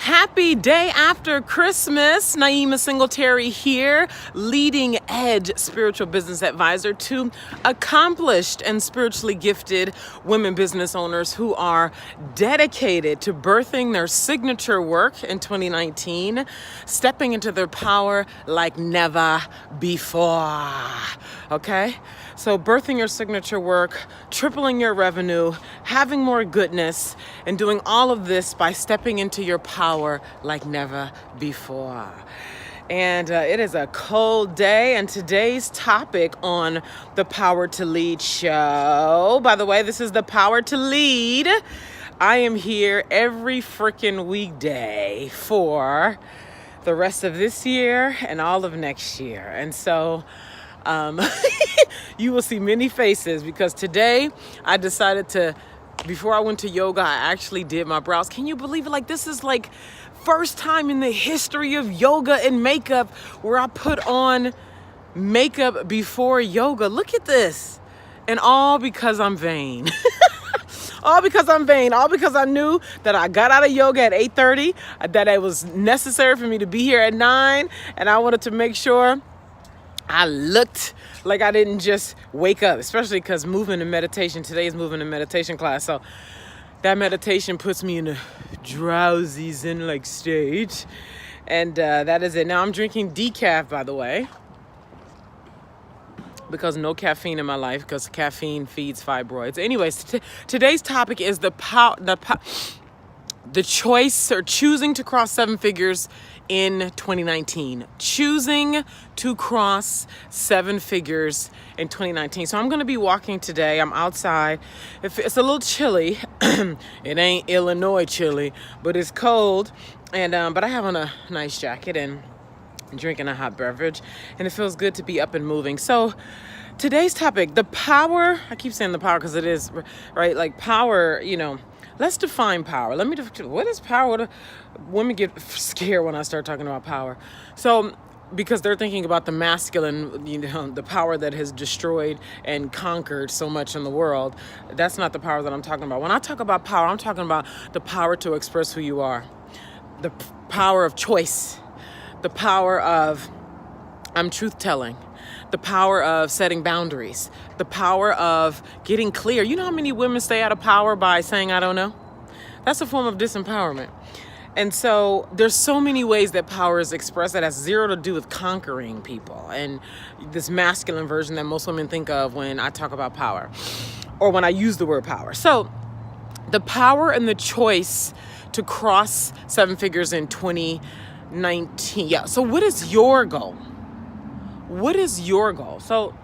Happy day after Christmas. Naima Singletary here, leading edge spiritual business advisor to accomplished and spiritually gifted women business owners who are dedicated to birthing their signature work in 2019, stepping into their power like never before. Okay? So birthing your signature work, tripling your revenue, having more goodness, and doing all of this by stepping into your power like never before. And it is a cold day, and today's topic on the Power to Lead show, by the way, this is the Power to Lead. I am here every freaking weekday for the rest of this year and all of next year. And so you will see many faces because today I decided to, before I went to yoga, I actually did my brows. Can you believe it? Like, this is like first time in the history of yoga and makeup where I put on makeup before yoga. Look at this. And all because I'm vain. All because I'm vain. All because I knew that I got out of yoga at 8:30, that it was necessary for me to be here at 9, and I wanted to make sure I looked like I didn't just wake up, especially because movement and meditation, today's movement and meditation class. So that meditation puts me in a drowsy zen-like state. And that is it. Now I'm drinking decaf, by the way, because no caffeine in my life, because caffeine feeds fibroids. Anyways, today's topic is the choice or choosing to cross 7 figures in 2019. Choosing to cross 7 figures in 2019. So I'm going to be walking today. I'm outside. It's a little chilly. It ain't Illinois chilly, but it's cold. And but I have on a nice jacket and drinking a hot beverage, and it feels good to be up and moving. So today's topic, the power, I keep saying the power because it is, right? Like power, let's define power. What is power? Women get scared when I start talking about power. So, because they're thinking about the masculine, the power that has destroyed and conquered so much in the world. That's not the power that I'm talking about. When I talk about power, I'm talking about the power to express who you are. The power of choice. The power of truth-telling. The power of setting boundaries, the power of getting clear. You know how many women stay out of power by saying, I don't know? That's a form of disempowerment. And so there's so many ways that power is expressed that has zero to do with conquering people and this masculine version that most women think of when I talk about power or when I use the word power. So the power and the choice to cross 7 figures in 2019. Yeah. So what is your goal? What is your goal? So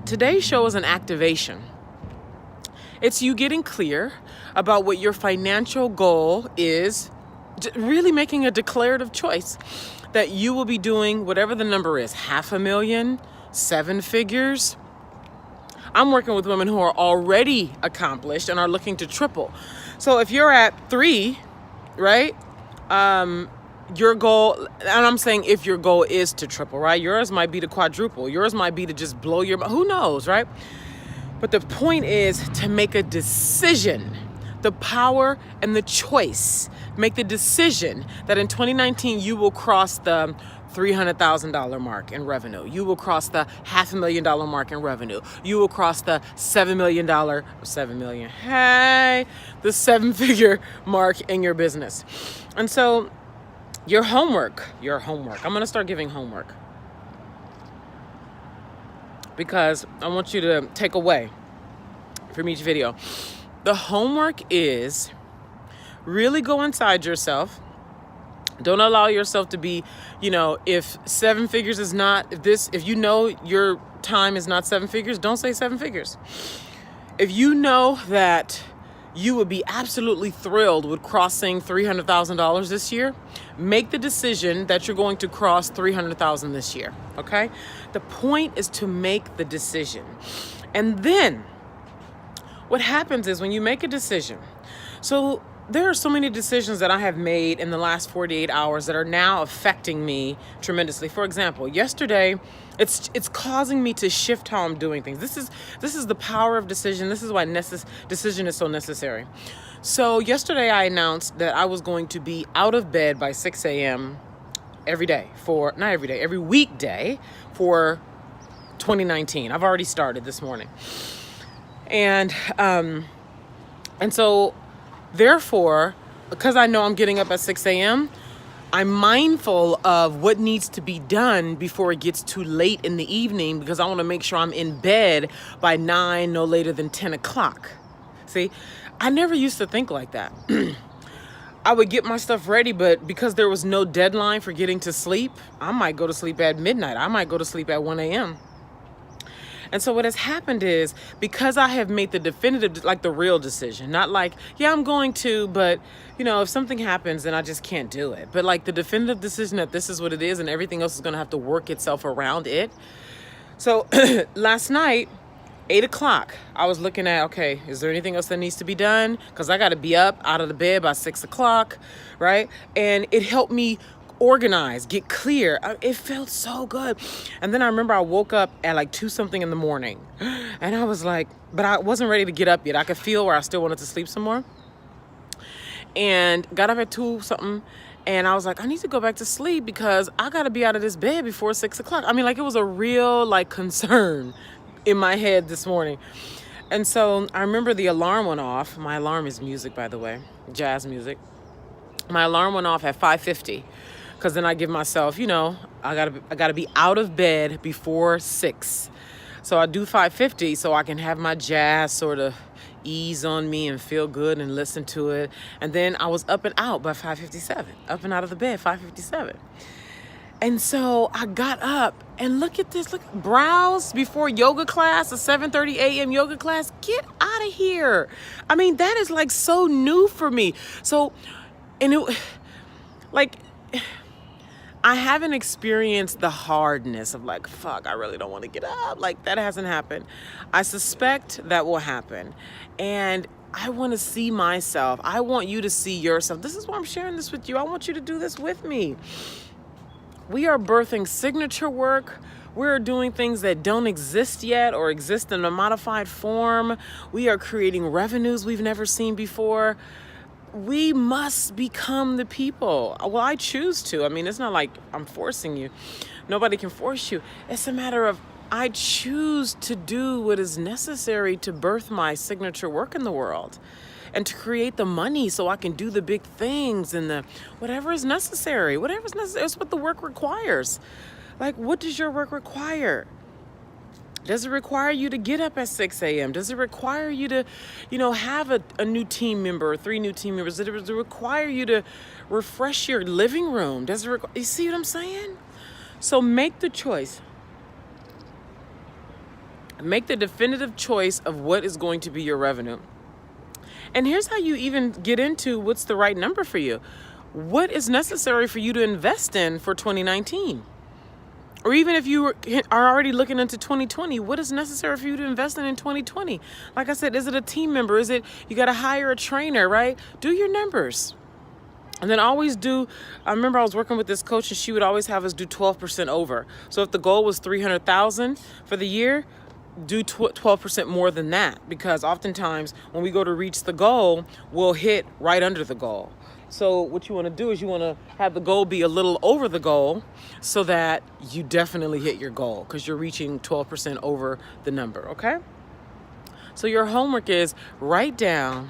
today's show is an activation. It's you getting clear about what your financial goal is, really making a declarative choice that you will be doing whatever the number is, 500,000, 7 figures. I'm working with women who are already accomplished and are looking to triple. So if you're at 3, right? Your goal, and I'm saying if your goal is to triple, right? Yours might be to quadruple. Yours might be to just blow your, who knows, right? But the point is to make a decision, the power and the choice. Make the decision that in 2019, you will cross the $300,000 mark in revenue. You will cross the $500,000 mark in revenue. You will cross the $7 million, the 7-figure mark in your business. And so your homework, I'm going to start giving homework because I want you to take away from each video. The homework is really go inside yourself. Don't allow yourself to be, if 7 figures is not, if you know your time is not 7 figures, don't say 7 figures. If you know that you would be absolutely thrilled with crossing $300,000 this year, make the decision that you're going to cross $300,000 this year, okay? The point is to make the decision. And then what happens is when you make a decision, so there are so many decisions that I have made in the last 48 hours that are now affecting me tremendously. For example, yesterday, it's causing me to shift how I'm doing things. This is the power of decision. This is why decision is so necessary. So yesterday I announced that I was going to be out of bed by 6 a.m. every day not every day, every weekday for 2019. I've already started this morning. And so therefore, because I know I'm getting up at 6 a.m., I'm mindful of what needs to be done before it gets too late in the evening, because I want to make sure I'm in bed by 9, no later than 10 o'clock. See, I never used to think like that. I would get my stuff ready, but because there was no deadline for getting to sleep, I might go to sleep at midnight. I might go to sleep at 1 a.m. And so what has happened is, because I have made the definitive, like the real decision, not like, yeah, I'm going to, but if something happens, then I just can't do it. But like the definitive decision that this is what it is and everything else is going to have to work itself around it. So last night, 8 o'clock, I was looking at, okay, is there anything else that needs to be done? Because I got to be up out of the bed by 6 o'clock, right? And it helped me organize, get clear. It felt so good. And then I remember I woke up at like 2 something in the morning, and I was like, but I wasn't ready to get up yet. I could feel where I still wanted to sleep some more, and got up at 2 something. And I was like, I need to go back to sleep because I got to be out of this bed before 6 o'clock. I mean, like, it was a real like concern in my head this morning. And so I remember the alarm went off. My alarm is music, by the way, jazz music. My alarm went off at 5:50, because then I give myself, I gotta be out of bed before 6. So I do 5:50 so I can have my jazz sort of ease on me and feel good and listen to it. And then I was up and out by 5:57, up and out of the bed 5:57. And so I got up, and look at this, browse before yoga class, a 7:30 a.m. yoga class. Get out of here. I mean, that is like so new for me. So, and it, like, I haven't experienced the hardness of like, fuck, I really don't want to get up. Like, that hasn't happened. I suspect that will happen. And I want to see myself. I want you to see yourself. This is why I'm sharing this with you. I want you to do this with me. We are birthing signature work. We're doing things that don't exist yet or exist in a modified form. We are creating revenues we've never seen before. We must become the people. Well, I choose to. I mean, it's not like I'm forcing you. Nobody can force you. It's a matter of I choose to do what is necessary to birth my signature work in the world and to create the money so I can do the big things and the whatever is necessary. Whatever's necessary is what the work requires. Like, what does your work require? Does it require you to get up at 6 a.m.? Does it require you to, have a new team member or 3 new team members? Does it require you to refresh your living room? You see what I'm saying? So make the choice. Make the definitive choice of what is going to be your revenue. And here's how you even get into what's the right number for you. What is necessary for you to invest in for 2019? Or even if you are already looking into 2020, what is necessary for you to invest in 2020? Like I said, is it a team member? Is it you got to hire a trainer, right? Do your numbers. And then always I remember I was working with this coach, and she would always have us do 12% over. So if the goal was 300,000 for the year, do 12% more than that, because oftentimes when we go to reach the goal, we'll hit right under the goal. So what you want to do is you want to have the goal be a little over the goal so that you definitely hit your goal, because you're reaching 12% over the number, okay? So your homework is write down,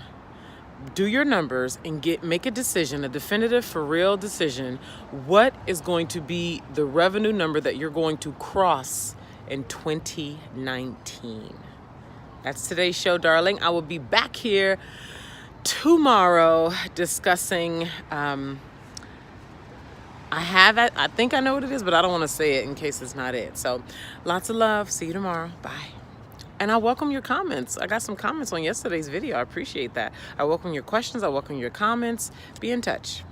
do your numbers, and make a decision, a definitive, for real decision. What is going to be the revenue number that you're going to cross in 2019? That's today's show, darling. I will be back here tomorrow discussing I think I know what it is, but I don't want to say it in case it's not it. So lots of love. See you tomorrow. Bye. And I welcome your comments. I got some comments on yesterday's video. I appreciate that. I welcome your questions. I welcome your comments. Be in touch.